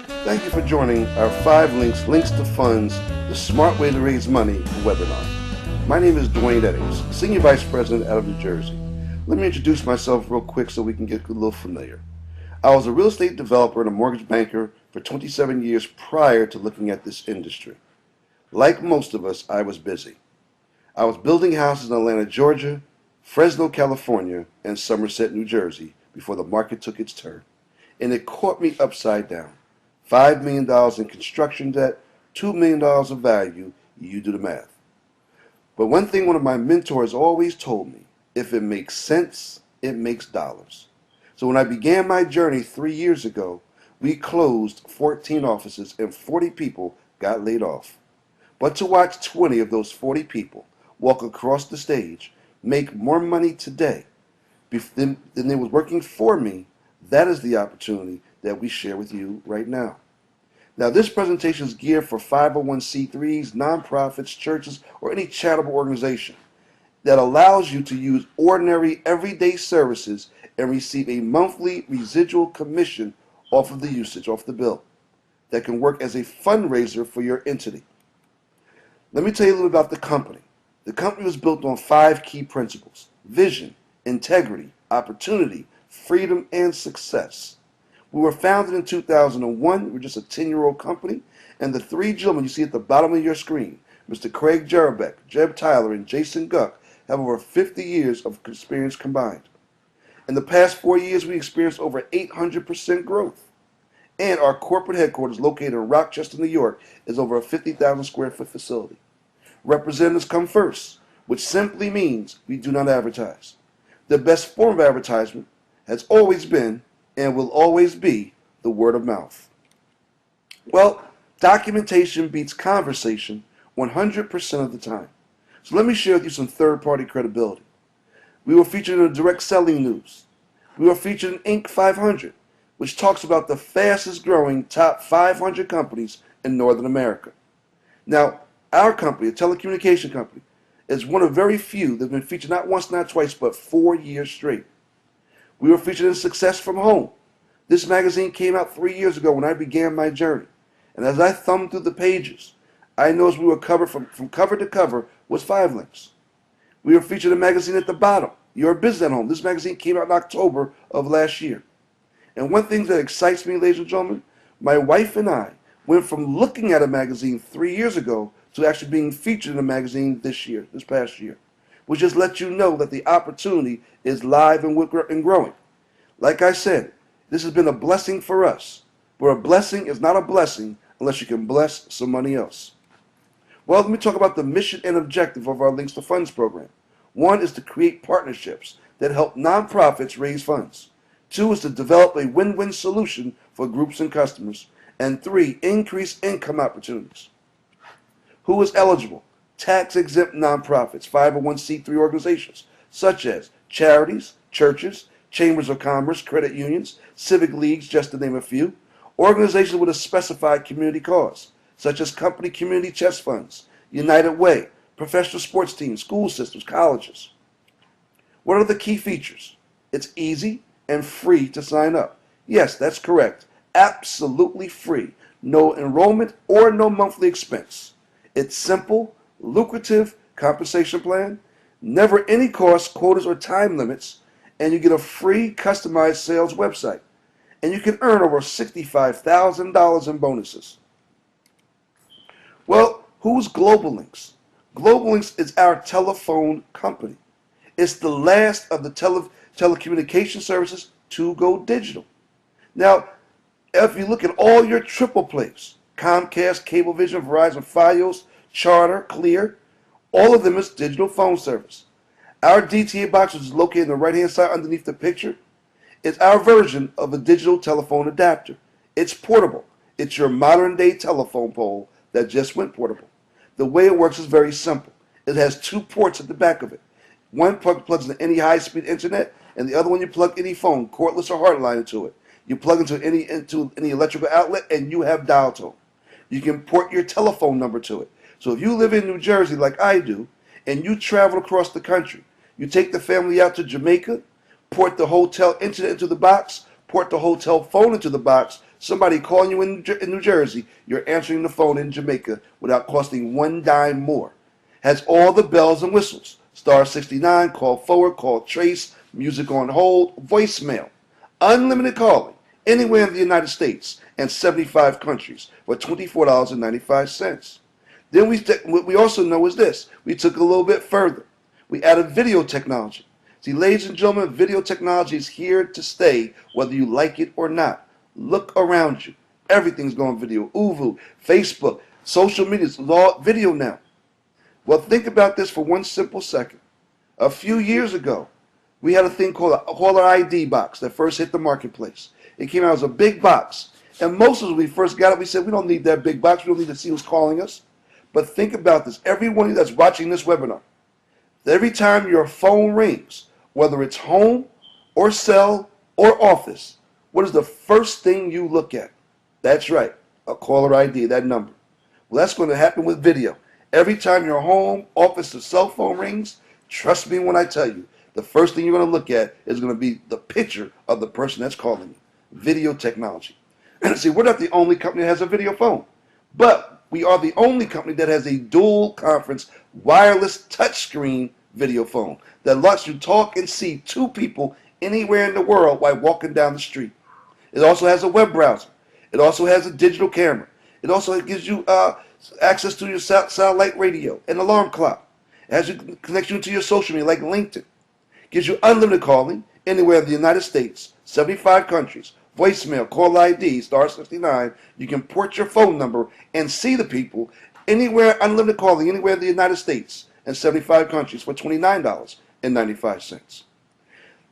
Thank you for joining our 5 Linx2Funds, the Smart Way to Raise Money webinar. My name is Dwayne Eddings, Senior Vice President out of New Jersey. Let me introduce myself real quick so we can get a little familiar. I was a real estate developer and a mortgage banker for 27 years prior to looking at this industry. Like most of us, I was busy. I was building houses in Atlanta, Georgia, Fresno, California, and Somerset, New Jersey before the market took its turn. And it caught me upside down. $5 million in construction debt, $2 million of value, you do the math. But one thing one of my mentors always told me, if it makes sense, it makes dollars. So when I began my journey 3 years ago, we closed 14 offices and 40 people got laid off. But to watch 20 of those 40 people walk across the stage, make more money today than they was working for me, that is the opportunity that we share with you right now. Now, this presentation is geared for 501c3s, nonprofits, churches, or any charitable organization that allows you to use ordinary, everyday services and receive a monthly residual commission off of the usage, off the bill, that can work as a fundraiser for your entity. Let me tell you a little about the company. The company was built on 5 key principles: vision, integrity, opportunity, freedom, and success. We were founded in 2001. We're just a 10-year-old company. And the 3 gentlemen you see at the bottom of your screen, Mr. Craig Jarabek, Jeb Tyler, and Jason Guck, have over 50 years of experience combined. In the past 4 years, we experienced over 800% growth. And our corporate headquarters, located in Rochester, New York, is over a 50,000 square foot facility. Representatives come first, which simply means we do not advertise. The best form of advertisement has always been and will always be the word of mouth. Well, documentation beats conversation 100% of the time. So let me share with you some third-party credibility. We were featured in the Direct Selling News. We were featured in Inc. 500, which talks about the fastest growing top 500 companies in Northern America. Now, our company, a telecommunication company, is one of very few that have been featured not once, not twice, but 4 years straight. We were featured in Success from Home. This magazine came out 3 years ago when I began my journey. And as I thumbed through the pages, I noticed we were covered from cover to cover was 5 links. We were featured in a magazine at the bottom, Your Business at Home. This magazine came out in October of last year. And one thing that excites me, ladies and gentlemen, my wife and I went from looking at a magazine 3 years ago to actually being featured in a magazine this past year. Which just lets you know that the opportunity is live and growing. Like I said, this has been a blessing for us. But a blessing is not a blessing unless you can bless somebody else. Well, let me talk about the mission and objective of our Linx2Funds program. 1 is to create partnerships that help nonprofits raise funds. 2 is to develop a win-win solution for groups and customers. And 3, increase income opportunities. Who is eligible? Tax-exempt nonprofits, 501c3 organizations, such as charities, churches, chambers of commerce, credit unions, civic leagues, just to name a few. Organizations with a specified community cause, such as company community chest funds, United Way, professional sports teams, school systems, colleges. What are the key features? It's easy and free to sign up. Yes, that's correct. Absolutely free. No enrollment or no monthly expense. It's simple, lucrative compensation plan, never any costs, quotas, or time limits, and you get a free customized sales website. And you can earn over $65,000 in bonuses. Well, who's Global Linx? Global Linx is our telephone company. It's the last of the telecommunication services to go digital. Now, if you look at all your triple plays, Comcast, Cablevision, Verizon, Fios, Charter, Clear, all of them is digital phone service. Our DTA box, which is located on the right-hand side underneath the picture, is our version of a digital telephone adapter. It's portable. It's your modern-day telephone pole that just went portable. The way it works is very simple. It has 2 ports at the back of it. One plugs into any high-speed internet, and the other one you plug any phone, cordless or hardline, into it. You plug into any electrical outlet, and you have dial tone. You can port your telephone number to it. So if you live in New Jersey like I do, and you travel across the country, you take the family out to Jamaica, port the hotel internet into the box, port the hotel phone into the box, Somebody calling you in New Jersey, you're answering the phone in Jamaica without costing one dime more. Has all the bells and whistles. Star 69, call forward, call trace, music on hold, voicemail. Unlimited calling anywhere in the United States and 75 countries for $24.95. Then what we also know is this. We took it a little bit further. We added video technology. See, ladies and gentlemen, video technology is here to stay, whether you like it or not. Look around you. Everything's going video. Uvu, Facebook, social media is all video now. Well, think about this for one simple second. A few years ago, we had a thing called a caller ID box that first hit the marketplace. It came out as a big box. And most of us, when we first got it, we said, we don't need that big box. We don't need to see who's calling us. But think about this. Everyone that's watching this webinar, every time your phone rings, whether it's home or cell or office, what is the first thing you look at? That's right, a caller ID, that number. Well, that's going to happen with video. Every time your home, office, or cell phone rings, trust me when I tell you, the first thing you're going to look at is going to be the picture of the person that's calling you. Video technology. See, we're not the only company that has a video phone, but we are the only company that has a dual conference wireless touchscreen video phone that lets you talk and see two people anywhere in the world while walking down the street. It also has a web browser. It also has a digital camera. It also gives you access to your satellite radio and alarm clock. It has you connect you to your social media like LinkedIn. Gives you unlimited calling anywhere in the United States, 75 countries, voicemail, call ID, star 69. You can port your phone number and see the people anywhere, unlimited calling anywhere in the United States and 75 countries for $29.95.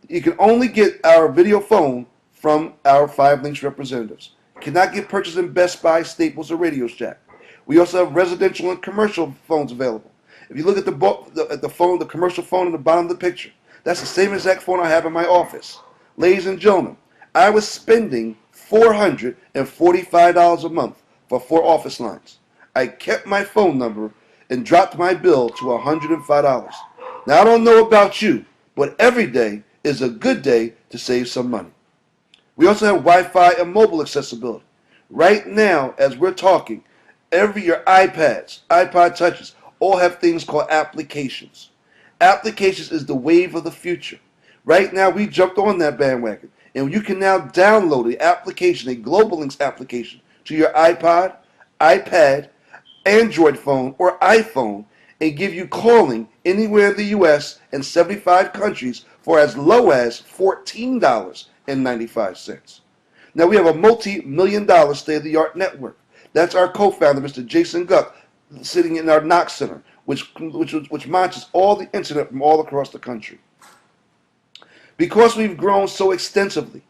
You can only get our video phone from our 5 Linx representatives. You cannot get purchased in Best Buy, Staples, or Radio Shack. We also have residential and commercial phones available. If you look at the commercial phone in the bottom of the picture, that's the same exact phone I have in my office. Ladies and gentlemen, I was spending $445 a month for 4 office lines. I kept my phone number and dropped my bill to $105. Now, I don't know about you, but every day is a good day to save some money. We also have Wi-Fi and mobile accessibility. Right now, as we're talking, your iPads, iPod Touches, all have things called applications. Applications is the wave of the future. Right now, we jumped on that bandwagon, and you can now download the application, a Global Linx application, to your iPod, iPad, Android phone, or iPhone, and give you calling anywhere in the U.S. and 75 countries for as low as $14.95. Now, we have a multi-million-dollar state-of-the-art network. That's our co-founder, Mr. Jason Guck, sitting in our Knox Center, which monitors all the internet from all across the country. Because we've grown so extensively,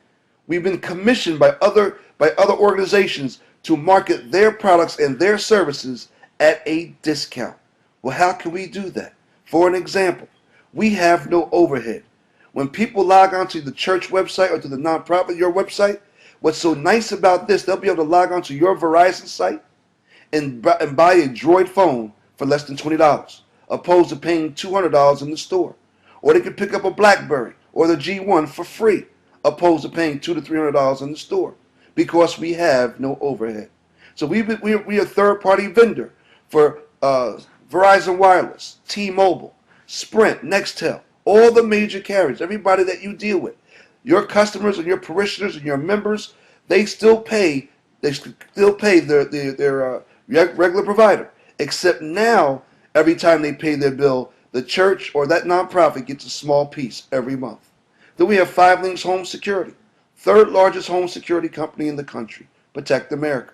we've been commissioned by other organizations to market their products and their services at a discount. Well, how can we do that? For an example, we have no overhead. When people log onto the church website or to the nonprofit, your website, what's so nice about this, they'll be able to log onto your Verizon site and buy a Droid phone for less than $20, opposed to paying $200 in the store. Or they can pick up a BlackBerry or the G1 for free, opposed to paying $200 to $300 in the store, because we have no overhead. So we're a third-party vendor for Verizon Wireless, T-Mobile, Sprint, Nextel, all the major carriers, everybody that you deal with. Your customers and your parishioners and your members, they still pay their regular provider, except now every time they pay their bill, the church or that nonprofit gets a small piece every month. Then we have 5 Linx Home Security, third largest home security company in the country, Protect America.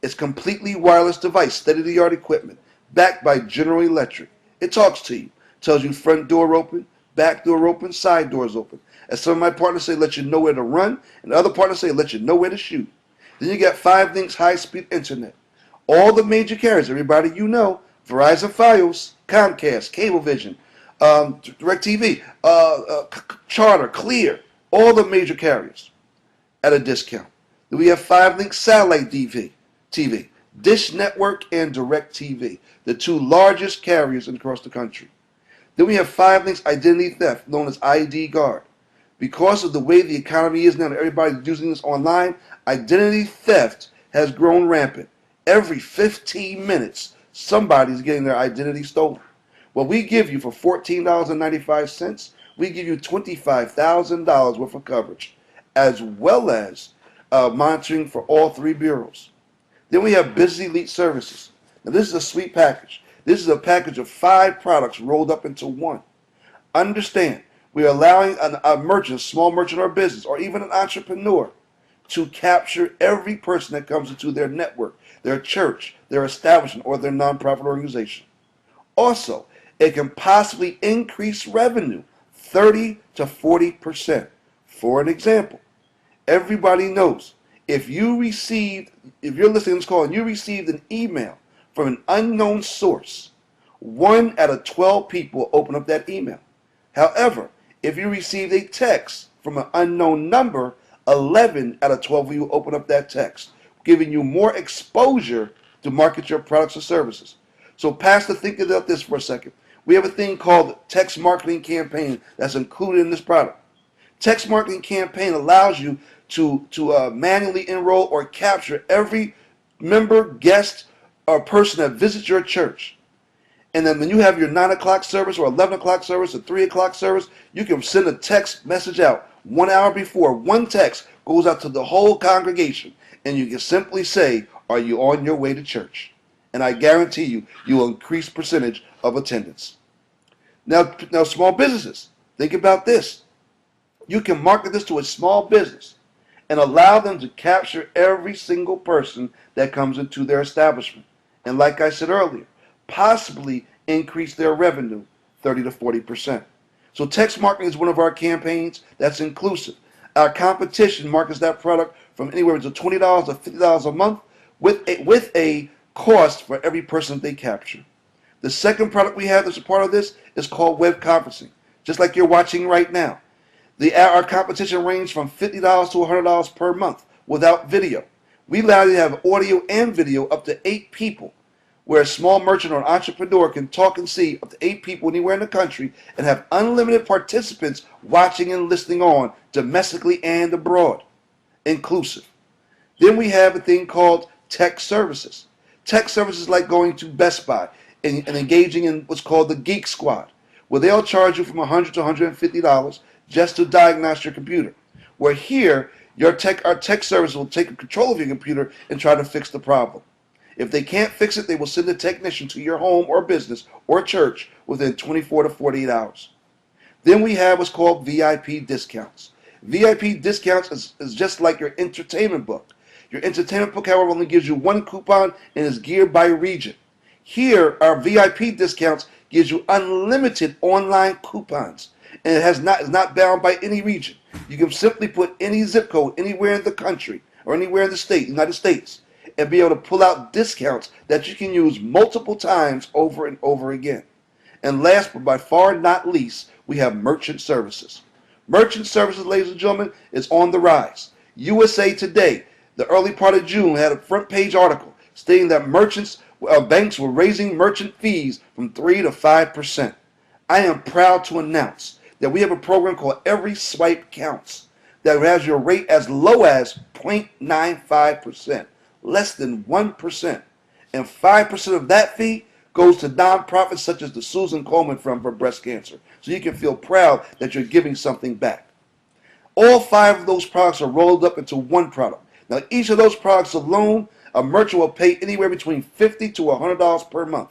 It's completely wireless device, state-of-the-art equipment, backed by General Electric. It talks to you, tells you front door open, back door open, side doors open. As some of my partners say, let you know where to run, and other partners say, let you know where to shoot. Then you got 5 Linx high-speed internet. All the major carriers, everybody you know, Verizon Fios, Comcast, Cablevision, DirecTV, Charter, Clear, all the major carriers at a discount. Then we have 5 Linx satellite TV, Dish Network and DirecTV, the 2 largest carriers across the country. Then we have 5 Linx identity theft, known as ID Guard. Because of the way the economy is now, and everybody's using this online, Identity theft has grown rampant. Every 15 minutes, somebody's getting their identity stolen. What we give you for $14.95, we give you $25,000 worth of coverage, as well as monitoring for all three bureaus. Then we have Business Elite Services. Now this is a sweet package. This is a package of 5 products rolled up into one. Understand, we are allowing a merchant, a small merchant or business, or even an entrepreneur to capture every person that comes into their network, their church, their establishment, or their nonprofit organization. Also, it can possibly increase revenue 30 to 40%. For an example, everybody knows if you're listening to this call and you received an email from an unknown source, 1 out of 12 people open up that email. However, if you received a text from an unknown number, 11 out of 12 of you open up that text, giving you more exposure to market your products or services. So, Pastor, think about this for a second. We have a thing called text marketing campaign that's included in this product. Text marketing campaign allows you to manually enroll or capture every member, guest, or person that visits your church. And then when you have your 9 o'clock service or 11 o'clock service or 3 o'clock service, you can send a text message out 1 hour before. One text goes out to the whole congregation, and you can simply say, "Are you on your way to church?" And I guarantee you, you will increase percentage of attendance. Now, small businesses, think about this. You can market this to a small business and allow them to capture every single person that comes into their establishment. And like I said earlier, possibly increase their revenue 30 to 40%. So text marketing is one of our campaigns that's inclusive. Our competition markets that product from anywhere to $20 to $50 a month with a cost for every person they capture. The second product we have that's a part of this is called web conferencing, just like you're watching right now. Our competition ranges from $50 to $100 per month without video. We allow you to have audio and video up to 8 people, where a small merchant or an entrepreneur can talk and see up to 8 people anywhere in the country and have unlimited participants watching and listening on domestically and abroad, inclusive. Then we have a thing called tech services. Tech services like going to Best Buy and engaging in what's called the Geek Squad, where they'll charge you from $100 to $150 just to diagnose your computer. Where here, our tech service will take control of your computer and try to fix the problem. If they can't fix it, they will send a technician to your home or business or church within 24 to 48 hours. Then we have what's called VIP discounts. VIP discounts is just like your entertainment book. Your entertainment book, however, only gives you 1 coupon and is geared by region. Here, our VIP discounts gives you unlimited online coupons, and it is not bound by any region. You can simply put any zip code anywhere in the country or anywhere in the state, United States, and be able to pull out discounts that you can use multiple times over and over again. And last but by far not least, we have merchant services. Merchant services, ladies and gentlemen, is on the rise. USA Today, the early part of June, had a front page article stating that banks were raising merchant fees from 3 to 5%. I am proud to announce that we have a program called Every Swipe Counts that has your rate as low as 0.95%, less than 1%. And 5% of that fee goes to nonprofits such as the Susan Komen Fund for breast cancer. So you can feel proud that you're giving something back. All 5 of those products are rolled up into one product. Now each of those products alone, a merchant will pay anywhere between $50 to $100 per month.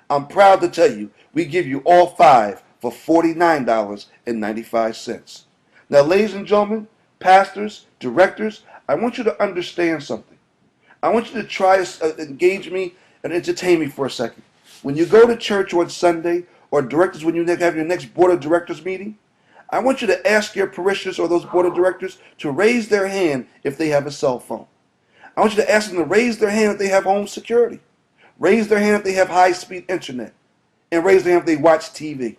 I'm proud to tell you, we give you all 5 for $49.95. Now, ladies and gentlemen, pastors, directors, I want you to understand something. I want you to try to engage me and entertain me for a second. When you go to church on Sunday, or directors, when you have your next board of directors meeting, I want you to ask your parishioners or those board of directors to raise their hand if they have a cell phone. I want you to ask them to raise their hand if they have home security. Raise their hand if they have high-speed internet. And raise their hand if they watch TV.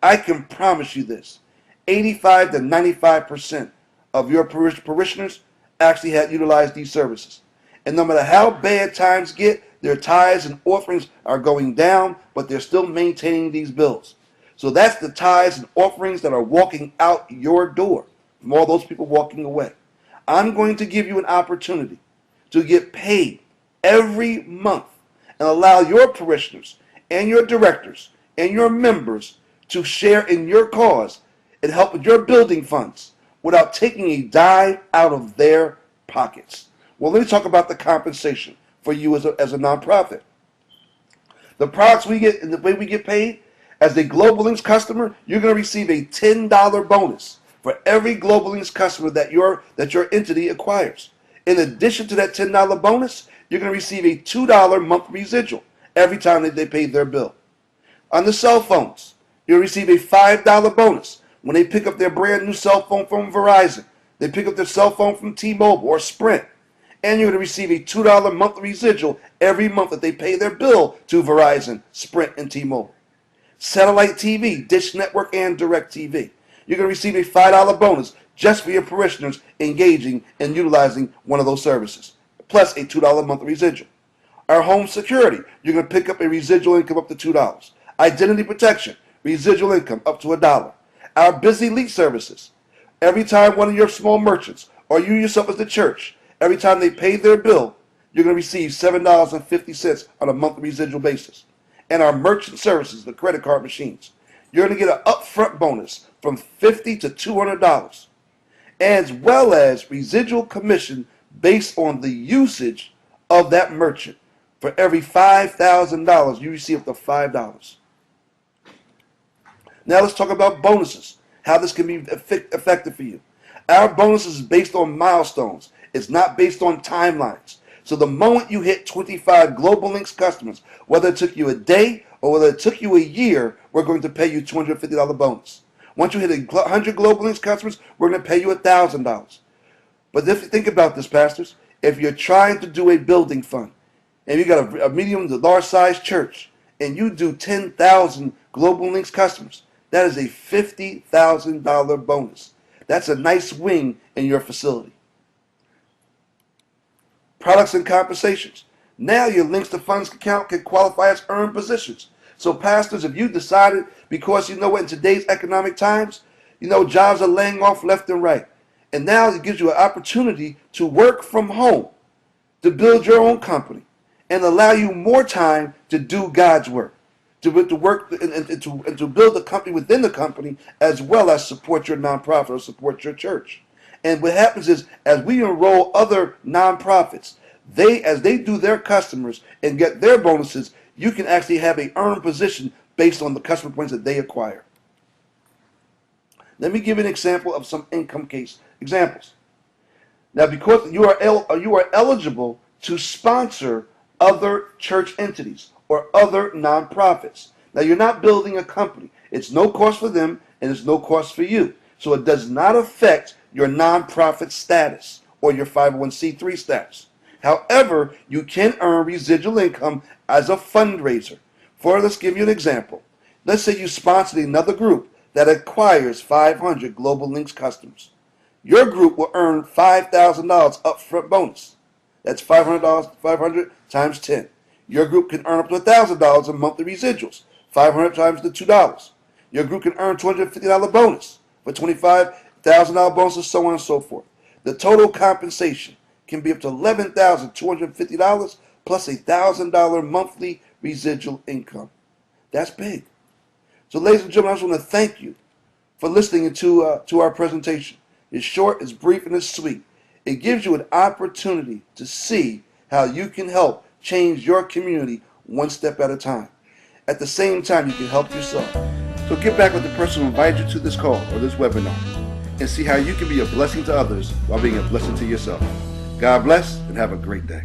I can promise you this. 85 to 95% of your parishioners actually have utilized these services. And no matter how bad times get, their tithes and offerings are going down, but they're still maintaining these bills. So that's the tithes and offerings that are walking out your door from all those people walking away. I'm going to give you an opportunity to get paid every month and allow your parishioners and your directors and your members to share in your cause and help with your building funds without taking a dime out of their pockets. Well, let me talk about the compensation for you as a nonprofit. The products we get and the way we get paid, as a Global Linx customer, you're going to receive a $10 bonus for every Global Linx customer that your entity acquires. In addition to that $10 bonus, you're going to receive a $2 monthly residual every time that they pay their bill. On the cell phones, you'll receive a $5 bonus when they pick up their brand new cell phone from Verizon. They pick up their cell phone from T-Mobile or Sprint. And you're going to receive a $2 monthly residual every month that they pay their bill to Verizon, Sprint, and T-Mobile. Satellite TV, Dish Network, and DirecTV. You're going to receive a $5 bonus just for your parishioners engaging and utilizing one of those services, plus a $2 monthly residual. Our home security, you're going to pick up a residual income up to $2. Identity protection, residual income up to $1. Our busy lease services, every time one of your small merchants or you yourself as the church, every time they pay their bill, you're going to receive $7.50 on a monthly residual basis. And our merchant services, the credit card machines, you're going to get an upfront bonus from $50 to $200, as well as residual commission based on the usage of that merchant. For every $5,000, you receive up to $5. Now let's talk about bonuses, how this can be effective for you. Our bonuses is based on milestones. It's not based on timelines. So the moment you hit 25 Global Linx customers, whether it took you a day or whether it took you a year, we're going to pay you $250 bonus. Once you hit 100 Global Linx customers, we're going to pay you $1,000. But if you think about this, pastors, if you're trying to do a building fund, and you got a medium to large size church, and you do 10,000 Global Linx customers, that is a $50,000 bonus. That's a nice wing in your facility. Products and compensations. Now your Linx2Funds account can qualify as earned positions. So pastors, if you decided, because you know what, in today's economic times, you know, jobs are laying off left and right. And now it gives you an opportunity to work from home, to build your own company, and allow you more time to do God's work, to work and to build a company within the company, as well as support your nonprofit or support your church. And what happens is, as we enroll other nonprofits, as they do their customers and get their bonuses, you can actually have an earned position based on the customer points that they acquire. Let me give you an example of some income case examples. Now, because you are eligible to sponsor other church entities or other nonprofits. Now, you're not building a company. It's no cost for them and it's no cost for you. So it does not affect your nonprofit status or your 501c3 status. However, you can earn residual income as a fundraiser. Let's give you an example. Let's say you sponsored another group that acquires 500 Global Linx customers. Your group will earn $5,000 upfront bonus. That's $500 times 10. Your group can earn up to $1,000 in monthly residuals, 500 times the $2. Your group can earn $250 bonus for $25,000 bonuses, so on and so forth. The total compensation can be up to $11,250 plus $1,000 monthly residual income. That's big. So, ladies and gentlemen, I just want to thank you for listening to our presentation. It's short, it's brief, and it's sweet. It gives you an opportunity to see how you can help change your community one step at a time. At the same time, you can help yourself. So get back with the person who invited you to this call or this webinar and see how you can be a blessing to others while being a blessing to yourself. God bless and have a great day.